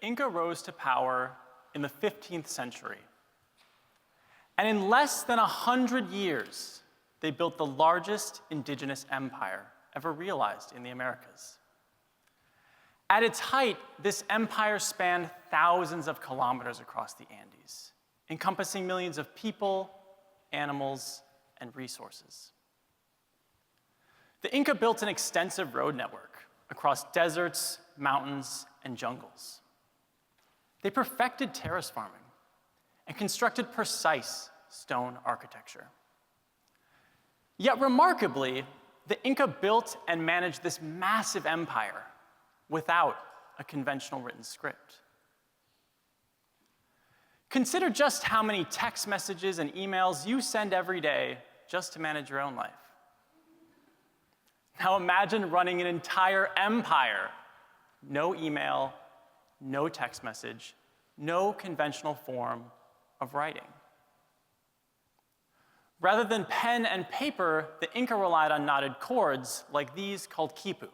The Inca rose to power in the 15th century. And in less than 100 years, they built the largest indigenous empire ever realized in the Americas. At its height, this empire spanned thousands of kilometers across the Andes, encompassing millions of people, animals, and resources. The Inca built an extensive road network across deserts, mountains, and jungles. They perfected terrace farming and constructed precise stone architecture. Yet remarkably, the Inca built and managed this massive empire without a conventional written script. Consider just how many text messages and emails you send every day just to manage your own life. Now imagine running an entire empire. No email, no text message, no conventional form of writing. Rather than pen and paper, the Inca relied on knotted cords like these called quipu.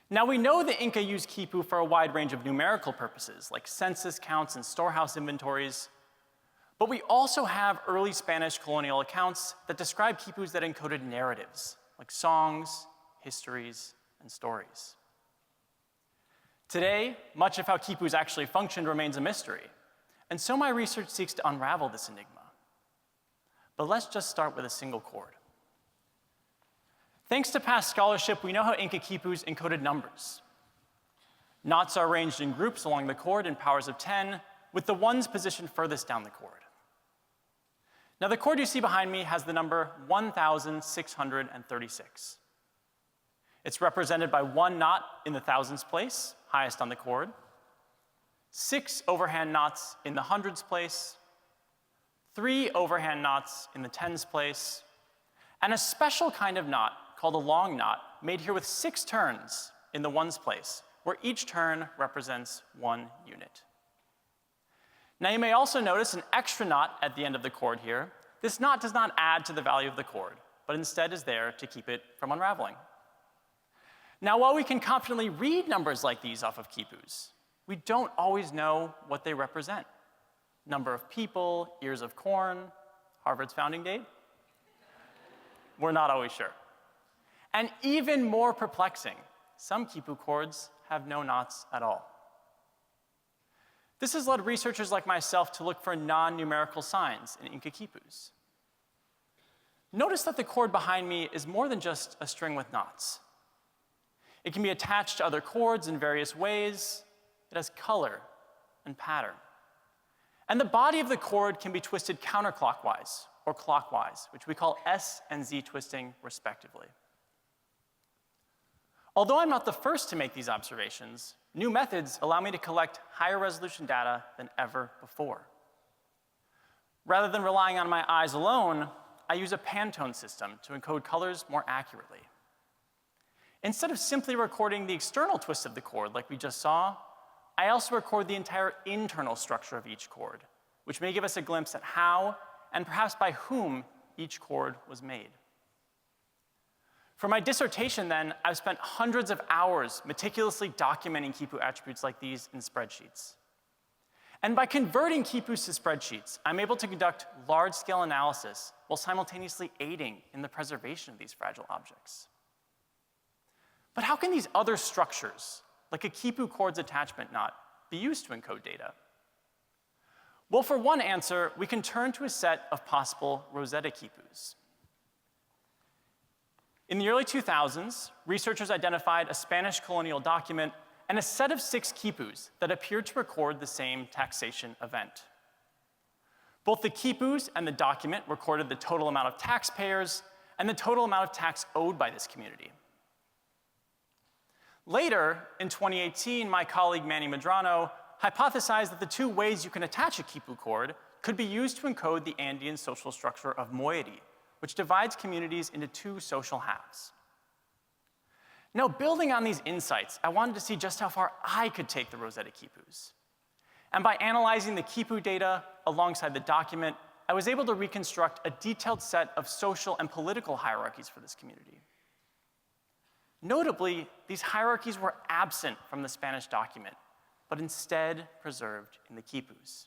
Now we know the Inca used quipu for a wide range of numerical purposes, like census counts and storehouse inventories, but we also have early Spanish colonial accounts that describe quipus that encoded narratives, like songs, histories, and stories. Today, much of how quipus actually functioned remains a mystery, and so my research seeks to unravel this enigma. But let's just start with a single chord. Thanks to past scholarship, we know how Inca quipus encoded numbers. Knots are arranged in groups along the chord in powers of 10, with the ones positioned furthest down the chord. Now, the chord you see behind me has the number 1,636. It's represented by one knot in the thousands place, highest on the chord, 6 overhand knots in the hundreds place, 3 overhand knots in the tens place, and a special kind of knot called a long knot made here with 6 turns in the ones place, where each turn represents 1 unit. Now you may also notice an extra knot at the end of the chord here. This knot does not add to the value of the chord, but instead is there to keep it from unraveling. Now while we can confidently read numbers like these off of quipus, we don't always know what they represent. Number of people, ears of corn, Harvard's founding date? We're not always sure. And even more perplexing, some quipu chords have no knots at all. This has led researchers like myself to look for non-numerical signs in Inca quipus. Notice that the chord behind me is more than just a string with knots. It can be attached to other chords in various ways. It has color and pattern. And the body of the chord can be twisted counterclockwise or clockwise, which we call S and Z twisting, respectively. Although I'm not the first to make these observations, new methods allow me to collect higher resolution data than ever before. Rather than relying on my eyes alone, I use a Pantone system to encode colors more accurately. Instead of simply recording the external twist of the chord like we just saw, I also record the entire internal structure of each chord, which may give us a glimpse at how, and perhaps by whom, each chord was made. For my dissertation, then, I've spent hundreds of hours meticulously documenting quipu attributes like these in spreadsheets. And by converting quipus to spreadsheets, I'm able to conduct large-scale analysis while simultaneously aiding in the preservation of these fragile objects. But how can these other structures, like a quipu chord's attachment knot, be used to encode data? Well, for one answer, we can turn to a set of possible Rosetta Kipus. In the early 2000s, researchers identified a Spanish colonial document and a set of 6 quipus that appeared to record the same taxation event. Both the quipus and the document recorded the total amount of taxpayers and the total amount of tax owed by this community. Later, in 2018, my colleague Manny Medrano hypothesized that the 2 ways you can attach a quipu chord could be used to encode the Andean social structure of moiety, which divides communities into 2 social halves. Now, building on these insights, I wanted to see just how far I could take the Rosetta Kipus. And by analyzing the quipu data alongside the document, I was able to reconstruct a detailed set of social and political hierarchies for this community. Notably, these hierarchies were absent from the Spanish document, but instead preserved in the quipus.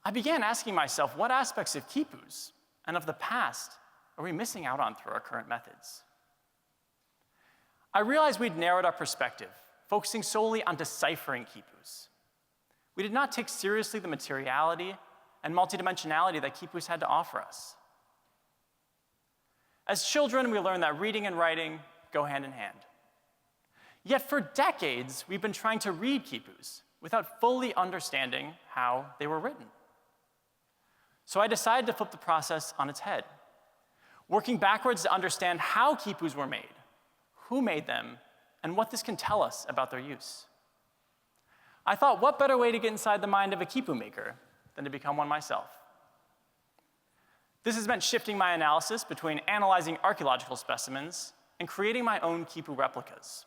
I began asking myself, what aspects of quipus and of the past are we missing out on through our current methods? I realized we'd narrowed our perspective, focusing solely on deciphering quipus. We did not take seriously the materiality and multidimensionality that quipus had to offer us. As children, we learned that reading and writing go hand in hand. Yet for decades, we've been trying to read quipus without fully understanding how they were written. So I decided to flip the process on its head, working backwards to understand how quipus were made, who made them, and what this can tell us about their use. I thought, what better way to get inside the mind of a quipu maker than to become one myself? This has meant shifting my analysis between analyzing archaeological specimens and creating my own quipu replicas.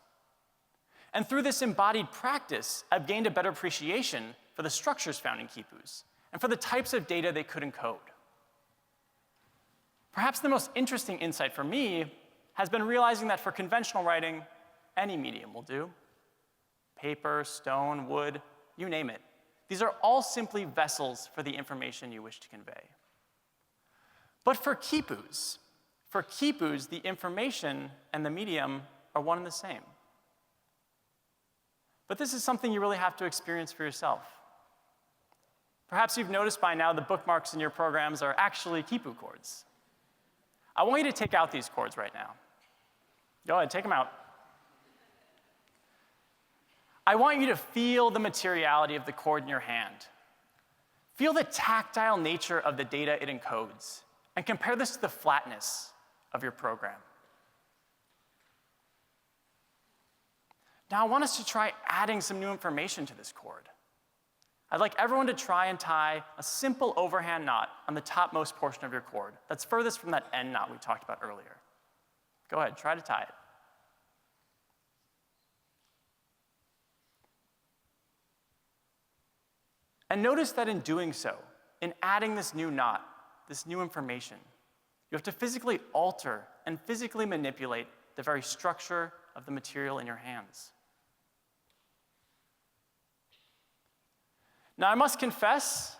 And through this embodied practice, I've gained a better appreciation for the structures found in quipus and for the types of data they could encode. Perhaps the most interesting insight for me has been realizing that for conventional writing, any medium will do. Paper, stone, wood, you name it. These are all simply vessels for the information you wish to convey. But for quipus, the information and the medium are one and the same. But this is something you really have to experience for yourself. Perhaps you've noticed by now the bookmarks in your programs are actually quipu chords. I want you to take out these chords right now. Go ahead, take them out. I want you to feel the materiality of the chord in your hand. Feel the tactile nature of the data it encodes, and compare this to the flatness of your program. Now I want us to try adding some new information to this chord. I'd like everyone to try and tie a simple overhand knot on the topmost portion of your chord that's furthest from that end knot we talked about earlier. Go ahead, try to tie it. And notice that in doing so, in adding this new knot, this new information, you have to physically alter and physically manipulate the very structure of the material in your hands. Now, I must confess,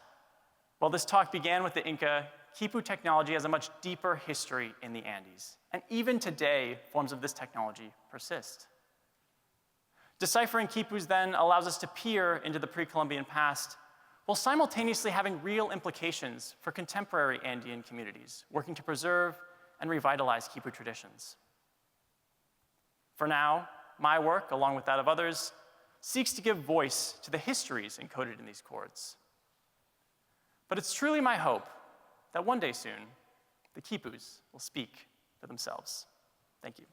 while this talk began with the Inca, Khipu technology has a much deeper history in the Andes. And even today, forms of this technology persist. Deciphering Khipus then allows us to peer into the pre-Columbian past while simultaneously having real implications for contemporary Andean communities working to preserve and revitalize Khipu traditions. For now, my work, along with that of others, seeks to give voice to the histories encoded in these chords. But it's truly my hope that one day soon, the Khipus will speak for themselves. Thank you.